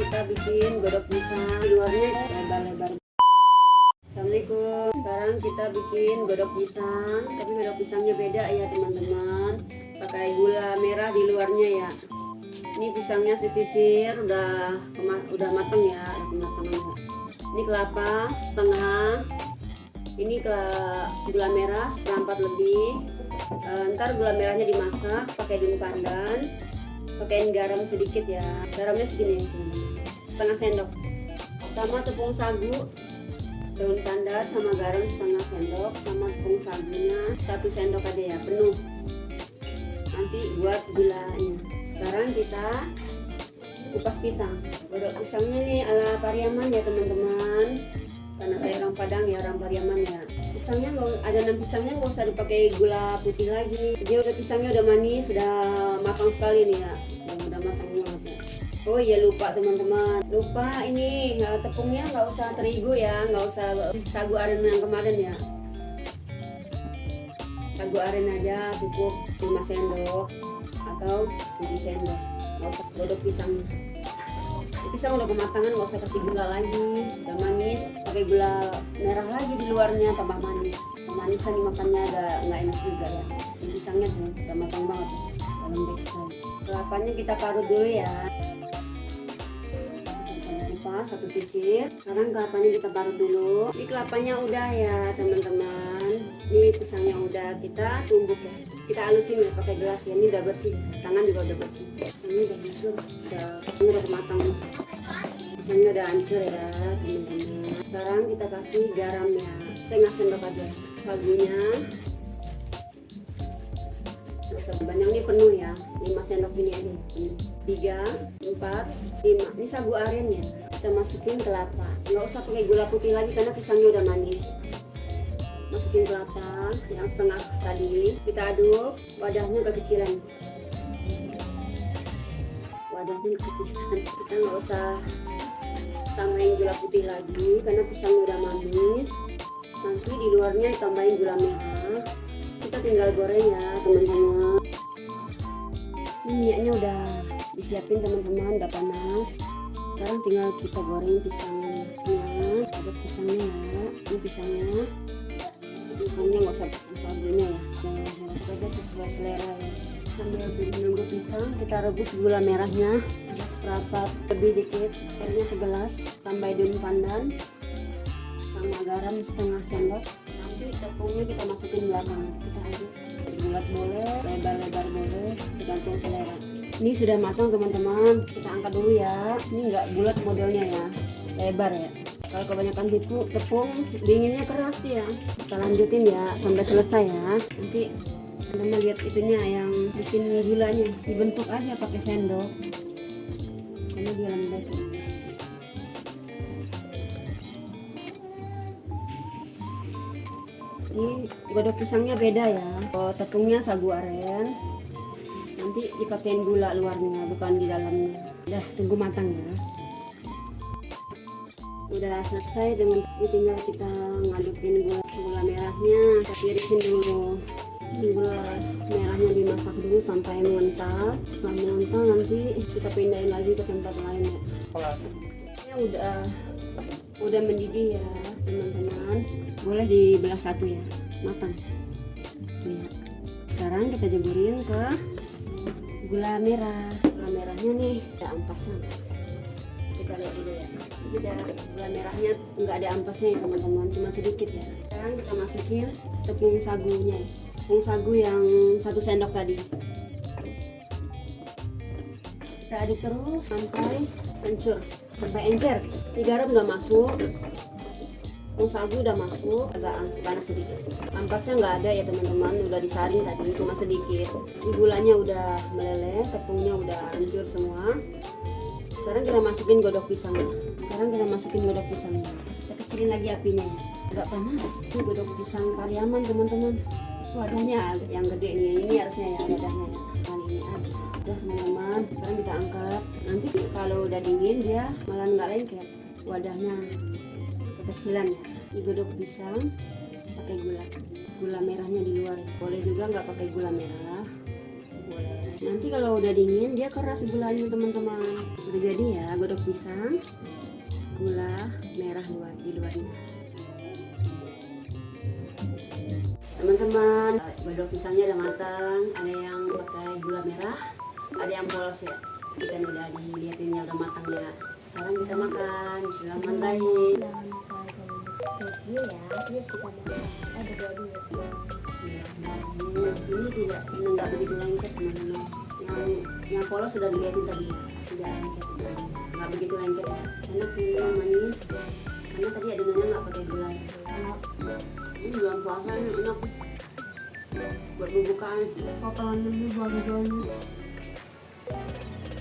kita bikin godok pisang, di luarnya lebar-lebar. Assalamualaikum. Sekarang kita bikin godok pisang, tapi godok pisangnya beda ya teman-teman. Pakai gula merah di luarnya ya. Ini pisangnya sisir udah matang ya, udah matang ya. Ini kelapa setengah. Ini gula merah seperempat lebih. Ntar gula merahnya dimasak pakai daun pandan, pakaiin garam sedikit ya, garamnya segini setengah sendok, sama tepung sagu, daun pandan sama garam setengah sendok, sama tepung sagunya 1 sendok aja ya, penuh nanti buat gulanya. Sekarang kita kupas pisang. Godok pisangnya nih ala Pariaman ya teman-teman, karena saya orang Padang ya, orang Pariaman ya. Pisangnya adonan pisangnya nggak usah dipakai gula putih lagi, dia udah pisangnya udah manis, sudah matang sekali nih ya, udah matang banget ya. Oh iya lupa teman-teman, lupa ini ya, tepungnya nggak usah terigu ya, nggak usah sagu aren yang kemarin ya, sagu aren aja cukup 5 sendok atau 7 sendok, nggak usah godok pisangnya. Pisang udah kematangan, nggak usah kasih gula lagi, udah manis, pakai gula merah lagi di luarnya tambah manis. Pemanisan dimakannya agak nggak enak juga ya. Ini pisangnya tuh udah matang banget, udah lembek sekali. Kelapanya kita parut dulu ya. Satu sisir. Sekarang kelapanya kita parut dulu. Ini kelapanya udah ya teman-teman. Ini pisangnya udah kita tumbuk ya. Kita halusin ya pakai gelas ya. Ini udah bersih. Tangan juga udah bersih. Pisangnya udah hancur. Udah matang. Pisangnya udah hancur ya teman-teman. Sekarang kita kasih garam ya. Setengah sendok aja. Sagunya. Banyak nih penuh ya. 5 sendok ini aja. 3, 4, 5. Ini sagu aren ya. Kita masukin kelapa, nggak usah pakai gula putih lagi karena pisangnya udah manis. Masukin kelapa yang setengah tadi, kita aduk, wadahnya kekecilan, kita nggak usah tambahin gula putih lagi karena pisangnya udah manis. Nanti di luarnya ditambahin gula merah, kita tinggal goreng ya teman-teman. Ini minyaknya udah disiapin teman-teman, udah panas. Sekarang tinggal kita goreng pisangnya, ada pisangnya ya, ini pisangnya nggak usah sagunya ya, aja sesuai selera ya. Sambil menunggu pisang, kita rebus gula merahnya, ada seperempat lebih dikit, airnya segelas, tambah daun pandan, sama garam setengah sendok. Nanti tepungnya kita masukin belakang, kita aduk, bulat boleh, lebar-lebar boleh, tergantung selera. Ini sudah matang teman-teman, kita angkat dulu ya. Ini nggak bulat modelnya ya, lebar ya. Kalau kebanyakan tepung dinginnya keras dia. Kita lanjutin ya sampai selesai ya. Nanti teman-teman lihat itunya yang bikin gulanya, dibentuk aja pakai sendok karena dia lembek. Ini godok pisangnya beda ya. Tepungnya sagu aren, nanti dipakein gula luarnya bukan di dalamnya. Udah tunggu matang ya. Udah selesai dengan ini, tinggal kita ngadukin gula merahnya, kita tirisin dulu. Gula merahnya dimasak dulu sampai mengental. Setelah mengental nanti kita pindahin lagi ke tempat lain ya. Ini udah mendidih ya teman-teman, boleh dibelah satu ya, matang ya. Sekarang kita jeburin ke gula merah. Gula merahnya nih ada ampasnya, kita lihat dulu ya. Jadi gula merahnya nggak ada ampasnya ya teman-teman, cuma sedikit ya. Sekarang kita masukin tepung sagunya, tepung sagu yang 1 sendok tadi. Kita aduk terus sampai hancur, sampai encer. Ini garam udah masuk, tepung sagu udah masuk, agak panas sedikit. Ampasnya nggak ada ya teman-teman, udah disaring tadi, cuma sedikit. Ini gulanya udah meleleh, tepungnya udah hancur semua. Sekarang kita masukin godok pisangnya. Kita kecilin lagi apinya ya. Agak panas. Ini godok pisang Pariaman teman-teman. Wadahnya yang gede nih, ini harusnya ya wadahnya ya. Kali ini aja. Udah teman-teman, sekarang kita angkat. Nanti kalau udah dingin dia malah nggak lengket. Wadahnya kekecilan ya. Ini godok pisang pakai gula merahnya di luar. Boleh juga nggak pakai gula merah, boleh. Nanti kalau udah dingin dia keras gulanya teman-teman. Udah jadi ya godok pisang, gula merah di luarnya. Teman-teman, godok pisangnya udah matang. Ada yang pakai gula merah, ada yang polos ya. Ikan udah dilihatinnya udah matang ya. Sekarang kita makan. Bismillahirrahmanirrahim. Ini nggak begitu lengket teman-teman. Yang polos sudah dilihatin tadi ya, tidak lengket, nggak begitu lengket ya. Enak ini manis. Karena tadi adonannya nggak pakai gula ya. Ini bulan puasa ini enak buat pembukaan. Kapan dulu baru dulu.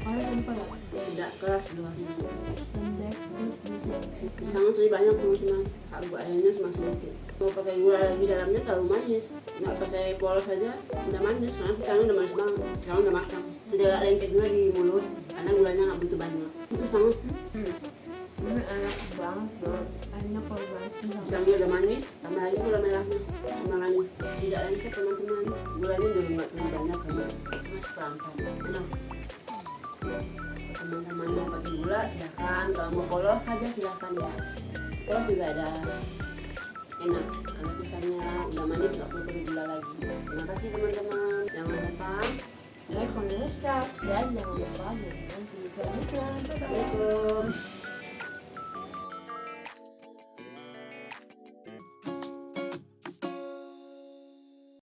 Ayo jumpa ya. Tidak keras luarnya. Pendek. Pisangnya tadi banyak teman-teman. Kalau airnya cuma sedikit. Mau pakai gula di dalamnya terlalu manis. Nggak pakai polos saja udah manis. Karena pisangnya udah manis banget. Pisangnya udah matang. Tidak lengket juga di mulut karena gulanya nggak begitu banyak. Pisangnya Ini enak banget bro. Enak banget. pisangnya udah manis. Tambah lagi gula merahnya. Tambah lagi tidak lengket teman-teman. Gulanya udah nggak terlalu banyak karena cuma seperempat. Enak. Teman-teman mau pakai gula silahkan, kalau mau polos saja silahkan ya. Polos juga ada enak karena pisangnya udah manis, nggak perlu pakai gula lagi. Terima kasih teman-teman, jangan lupa Ya, kalau dan jangan lupa. Assalamualaikum. Assalamualaikum.